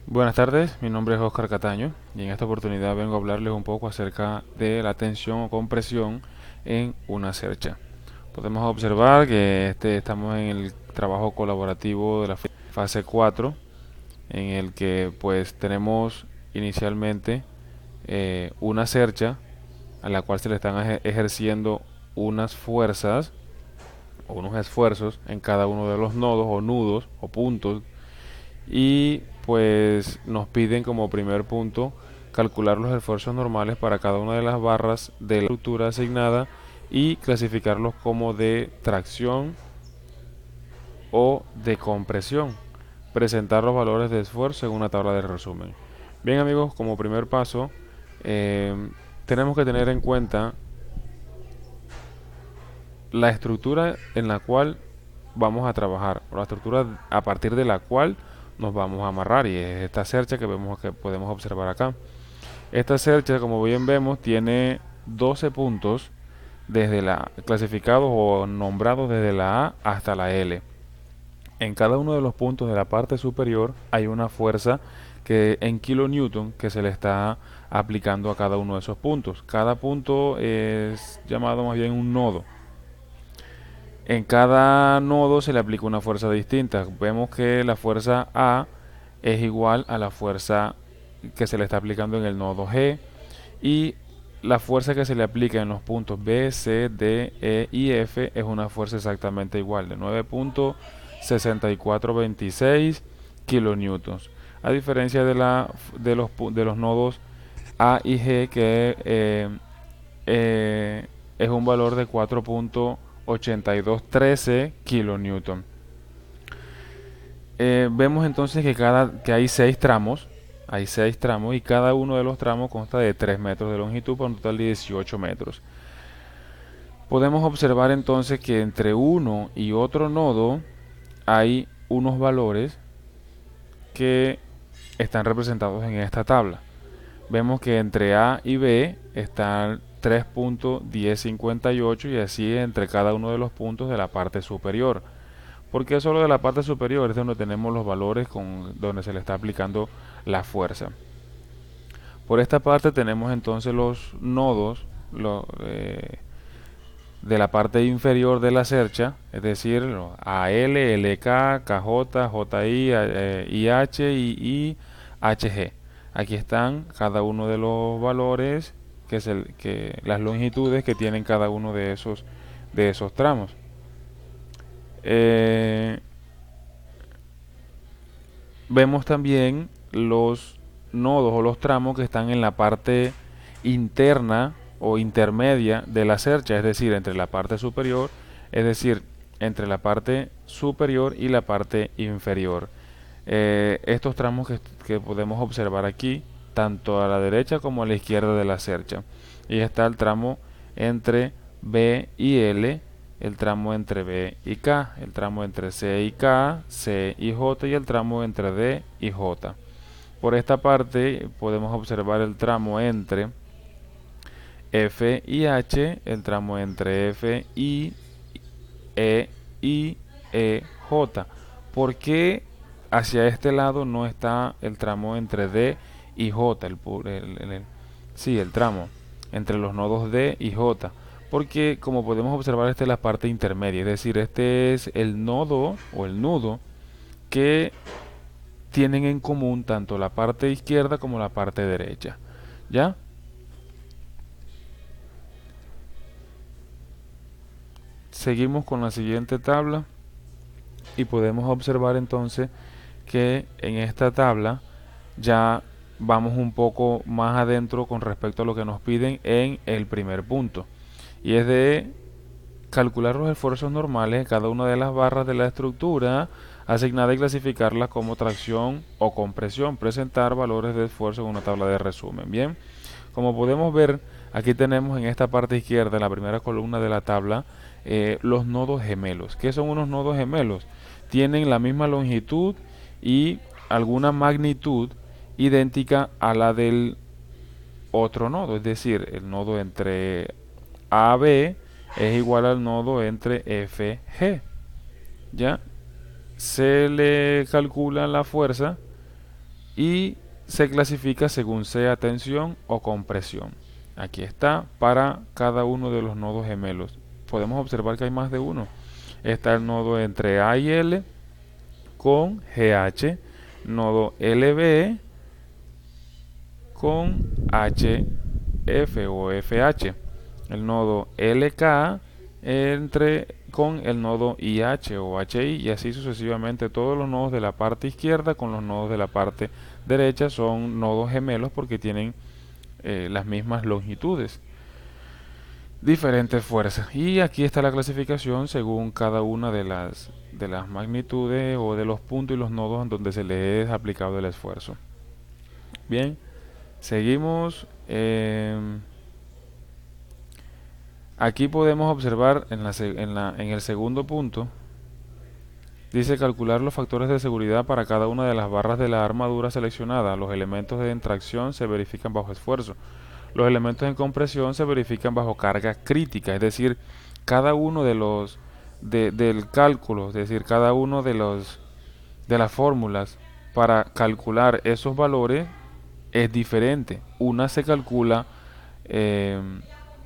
Buenas tardes, mi nombre es Oscar Cataño y en esta oportunidad vengo a hablarles un poco acerca de la tensión o compresión en una cercha. Podemos observar que estamos en el trabajo colaborativo de la fase 4, en el que pues tenemos inicialmente una cercha a la cual se le están ejerciendo unas fuerzas o unos esfuerzos en cada uno de los nodos o nudos o puntos, y pues nos piden como primer punto calcular los esfuerzos normales para cada una de las barras de la estructura asignada y clasificarlos como de tracción o de compresión. Presentar los valores de esfuerzo en una tabla de resumen. Bien amigos, como primer paso eh, tenemos que tener en cuenta la estructura en la cual vamos a trabajar, o la estructura a partir de la cual nos vamos a amarrar, y es esta cercha que vemos, que podemos observar acá. Esta cercha, como bien vemos, tiene 12 puntos desde la clasificados o nombrados desde la A hasta la L. En cada uno de los puntos de la parte superior hay una fuerza que en kilonewton que se le está aplicando a cada uno de esos puntos. Cada punto es llamado más bien un nodo. En cada nodo se le aplica una fuerza distinta. Vemos que la fuerza A es igual a la fuerza que se le está aplicando en el nodo G, y la fuerza que se le aplica en los puntos B, C, D, E y F es una fuerza exactamente igual, de 9.6426 kilonewtons. A diferencia de los nodos A y G, que es un valor de 4.8213 kilonewton. Vemos entonces que hay seis tramos, y cada uno de los tramos consta de 3 metros de longitud para un total de 18 metros. Podemos observar entonces que entre uno y otro nodo hay unos valores que están representados en esta tabla. Vemos que entre A y B están 3.1058, y así entre cada uno de los puntos de la parte superior. Porque solo de la parte superior es donde tenemos los valores donde se le está aplicando la fuerza. Por esta parte tenemos entonces los nodos de la parte inferior de la cercha, es decir, AL, LK, KJ, JI, IH y IHG. Aquí están cada uno de los valores, que las longitudes que tienen cada uno de esos tramos. Eh, Vemos también los nodos o los tramos que están en la parte interna o intermedia de la cercha, es decir, entre la parte superior y la parte inferior. Estos tramos que podemos observar aquí, tanto a la derecha como a la izquierda de la cercha. Y está el tramo entre B y L, el tramo entre B y K, el tramo entre C y K, C y J, y el tramo entre D y J. Por esta parte podemos observar el tramo entre F y H, el tramo entre F y E y E, J. ¿Por qué hacia este lado no está el tramo entre D y J? Sí, el tramo entre los nodos D y J. Porque como podemos observar, esta es la parte intermedia, es decir, este es el nodo o el nudo que tienen en común tanto la parte izquierda como la parte derecha. ¿Ya? Seguimos con la siguiente tabla y podemos observar entonces que en esta tabla ya vamos un poco más adentro con respecto a lo que nos piden en el primer punto, y es de calcular los esfuerzos normales de cada una de las barras de la estructura asignada y clasificarlas como tracción o compresión. Presentar valores de esfuerzo en una tabla de resumen. Bien, como podemos ver, aquí tenemos en esta parte izquierda, en la primera columna de la tabla, los nodos gemelos. ¿Qué son unos nodos gemelos? Tienen la misma longitud y alguna magnitud idéntica a la del otro nodo, es decir, el nodo entre AB es igual al nodo entre FG. ¿Ya? Se le calcula la fuerza y se clasifica según sea tensión o compresión. Aquí está para cada uno de los nodos gemelos. Podemos observar que hay más de uno. Está el nodo entre A y L con GH, nodo LB con HF o FH, el nodo LK con el nodo IH o HI, y así sucesivamente. Todos los nodos de la parte izquierda con los nodos de la parte derecha son nodos gemelos porque tienen las mismas longitudes, diferentes fuerzas. Y aquí está la clasificación según cada una de las magnitudes o de los puntos y los nodos en donde se le es aplicado el esfuerzo. Bien, seguimos. Aquí podemos observar en el segundo punto, dice calcular los factores de seguridad para cada una de las barras de la armadura seleccionada. Los elementos de tracción se verifican bajo esfuerzo. Los elementos en compresión se verifican bajo carga crítica, es decir, cada uno de los del cálculo, es decir, cada uno de las fórmulas para calcular esos valores es diferente. Una se calcula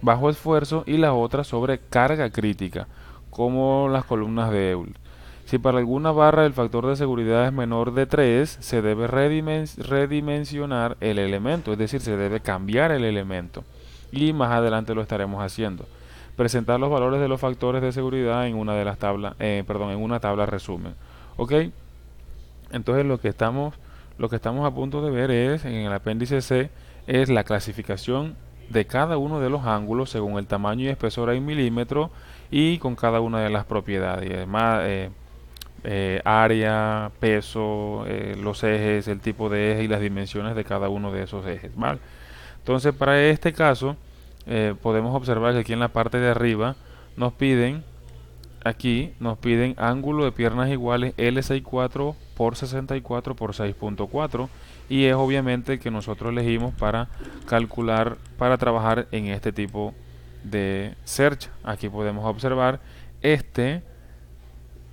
bajo esfuerzo y la otra sobre carga crítica, como las columnas de Euler. Si para alguna barra el factor de seguridad es menor de 3, se debe redimensionar el elemento, es decir, se debe cambiar el elemento. Y más adelante lo estaremos haciendo. Presentar los valores de los factores de seguridad en una de las tablas, en una tabla resumen. ¿Ok? Entonces lo que estamos a punto de ver es, en el apéndice C, es la clasificación de cada uno de los ángulos según el tamaño y espesor en milímetros y con cada una de las propiedades. Y además, área, peso, los ejes, el tipo de eje y las dimensiones de cada uno de esos ejes, ¿vale? Entonces, para este caso, podemos observar que aquí en la parte de arriba nos piden ángulo de piernas iguales L64 por 64 por 6.4, y es obviamente el que nosotros elegimos para calcular, para trabajar en este tipo de cercha. Aquí podemos observar este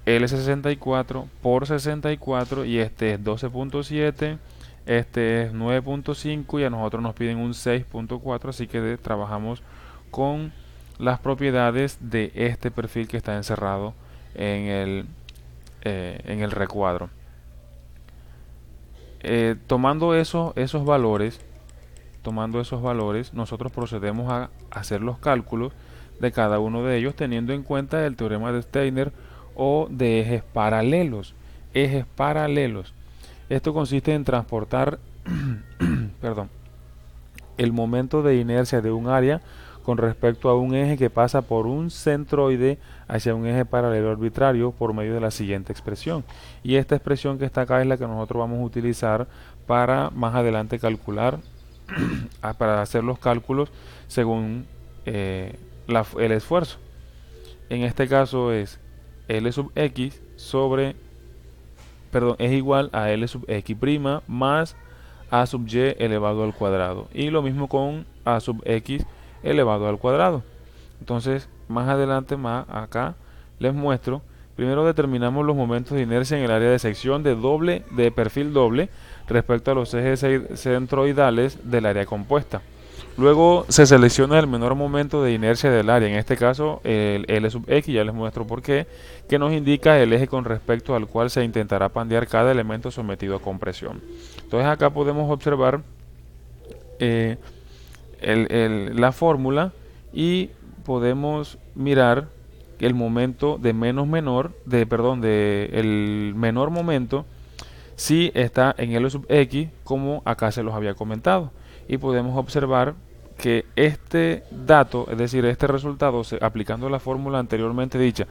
L64 por 64 y este es 12.7, este es 9.5 y a nosotros nos piden un 6.4, así que trabajamos con las propiedades de este perfil que está encerrado en el recuadro. Tomando esos valores, nosotros procedemos a hacer los cálculos de cada uno de ellos teniendo en cuenta el teorema de Steiner o de ejes paralelos. Esto consiste en transportar perdón, el momento de inercia de un área con respecto a un eje que pasa por un centroide hacia un eje paralelo arbitrario por medio de la siguiente expresión. Y esta expresión que está acá es la que nosotros vamos a utilizar para más adelante calcular, para hacer los cálculos según el esfuerzo. En este caso es L sub X es igual a L sub X' más A sub Y elevado al cuadrado. Y lo mismo con A sub X elevado al cuadrado. Entonces, más adelante, acá les muestro. Primero determinamos los momentos de inercia en el área de sección de perfil doble respecto a los ejes centroidales del área compuesta. Luego se selecciona el menor momento de inercia del área, en este caso el L sub X, ya les muestro por qué, que nos indica el eje con respecto al cual se intentará pandear cada elemento sometido a compresión. Entonces acá podemos observar la fórmula y podemos mirar el momento de el menor momento si está en L sub X, como acá se los había comentado, y podemos observar que este dato, es decir, este resultado, aplicando la fórmula anteriormente dicha,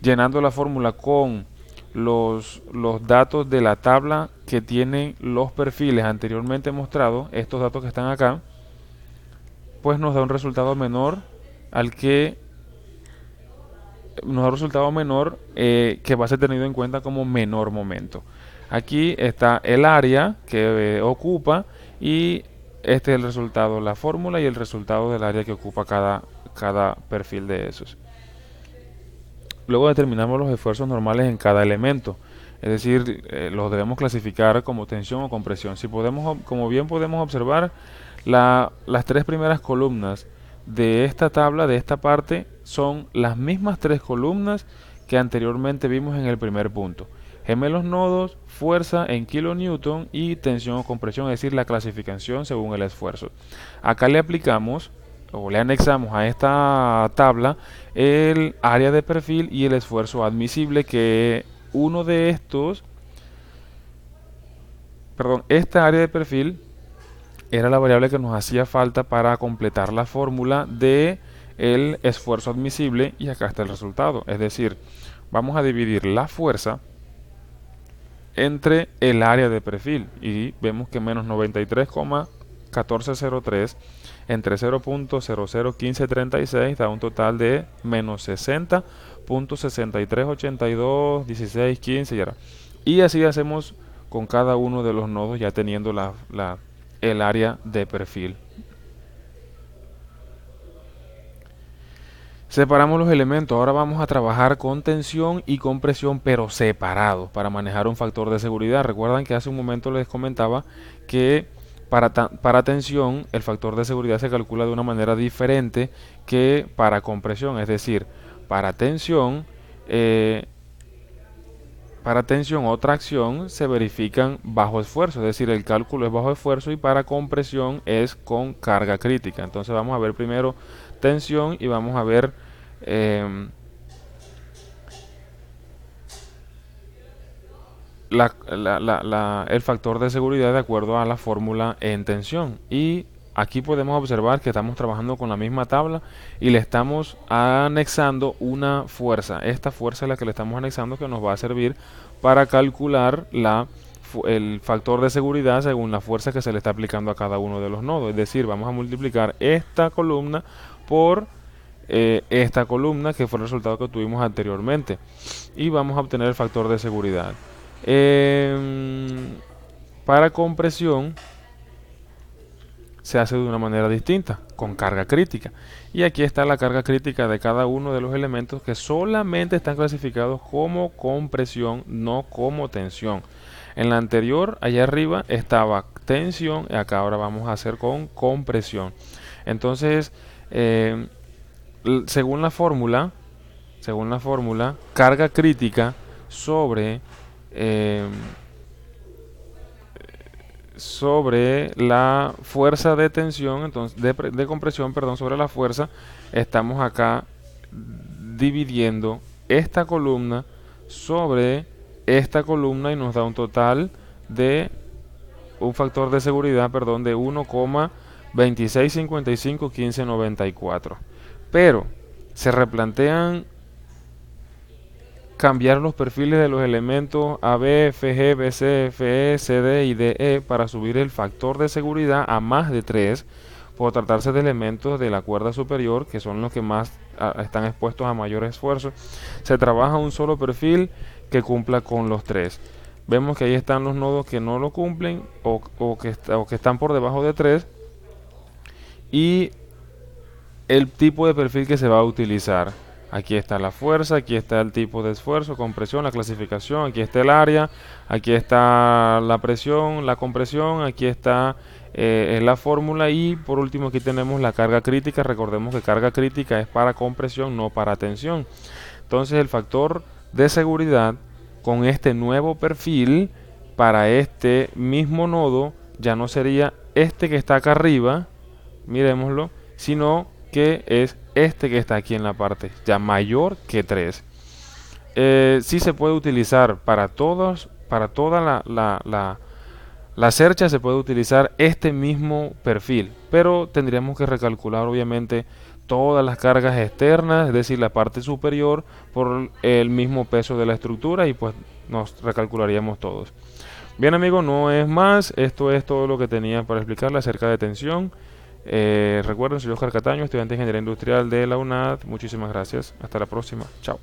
llenando la fórmula con los datos de la tabla que tienen los perfiles anteriormente mostrados, estos datos que están acá, pues nos da un resultado menor que va a ser tenido en cuenta como menor momento. Aquí está el área que ocupa y este es el resultado, la fórmula y el resultado del área que ocupa cada perfil de esos. Luego determinamos los esfuerzos normales en cada elemento. Es decir, los debemos clasificar como tensión o compresión. Si podemos, como bien podemos observar, las tres primeras columnas de esta tabla, de esta parte, son las mismas tres columnas que anteriormente vimos en el primer punto. Gemelos nodos, fuerza en kilonewton y tensión o compresión, es decir, la clasificación según el esfuerzo. Acá le aplicamos o le anexamos a esta tabla el área de perfil y el esfuerzo admisible, que uno de estos, perdón, esta área de perfil era la variable que nos hacía falta para completar la fórmula de el esfuerzo admisible, y acá está el resultado. Es decir, vamos a dividir la fuerza entre el área de perfil y vemos que menos 93,1403 entre 0.001536 da un total de menos 60.6382 16 15 y ahora. Y así hacemos con cada uno de los nodos, ya teniendo el área de perfil. Separamos los elementos. Ahora vamos a trabajar con tensión y compresión, pero separados, para manejar un factor de seguridad. Recuerdan que hace un momento les comentaba que para tensión el factor de seguridad se calcula de una manera diferente que para compresión. Es decir, para tensión o tracción se verifican bajo esfuerzo, es decir, el cálculo es bajo esfuerzo, y para compresión es con carga crítica. Entonces vamos a ver primero tensión y vamos a ver el factor de seguridad de acuerdo a la fórmula en tensión. Y aquí podemos observar que estamos trabajando con la misma tabla y le estamos anexando una fuerza. Esta fuerza es la que le estamos anexando, que nos va a servir para calcular el factor de seguridad según la fuerza que se le está aplicando a cada uno de los nodos. Es decir, vamos a multiplicar esta columna por esta columna, que fue el resultado que tuvimos anteriormente, y vamos a obtener el factor de seguridad. Para compresión se hace de una manera distinta, con carga crítica, y aquí está la carga crítica de cada uno de los elementos, que solamente están clasificados como compresión, no como tensión. En la anterior, allá arriba, estaba tensión, y acá ahora vamos a hacer con compresión. Entonces, según la fórmula, carga crítica sobre la fuerza de tensión, entonces de compresión, perdón, sobre la fuerza, estamos acá dividiendo esta columna sobre esta columna y nos da un total de un factor de seguridad, perdón, de 1,26551594. Pero se replantean cambiar los perfiles de los elementos AB, FG, BC, FE, CD y DE para subir el factor de seguridad a más de 3, por tratarse de elementos de la cuerda superior, que son los que más están expuestos a mayor esfuerzo. Se trabaja un solo perfil que cumpla con los 3. Vemos que ahí están los nodos que no lo cumplen o que están por debajo de 3, y el tipo de perfil que se va a utilizar. Aquí está la fuerza, aquí está el tipo de esfuerzo, compresión, la clasificación, aquí está el área, aquí está la presión, la compresión, aquí está la fórmula, y por último aquí tenemos la carga crítica. Recordemos que carga crítica es para compresión, no para tensión. Entonces el factor de seguridad con este nuevo perfil para este mismo nodo ya no sería este que está acá arriba, miremoslo, sino que es este que está aquí en la parte, ya mayor que 3. Sí se puede utilizar para toda la cercha, se puede utilizar este mismo perfil, pero tendríamos que recalcular obviamente todas las cargas externas, es decir, la parte superior, por el mismo peso de la estructura, y pues nos recalcularíamos todos. Bien amigos, no es más, esto es todo lo que tenía para explicarles acerca de tensión. Recuerden, soy Oscar Cataño, estudiante de Ingeniería Industrial de la UNAD. Muchísimas gracias. Hasta la próxima. Chao.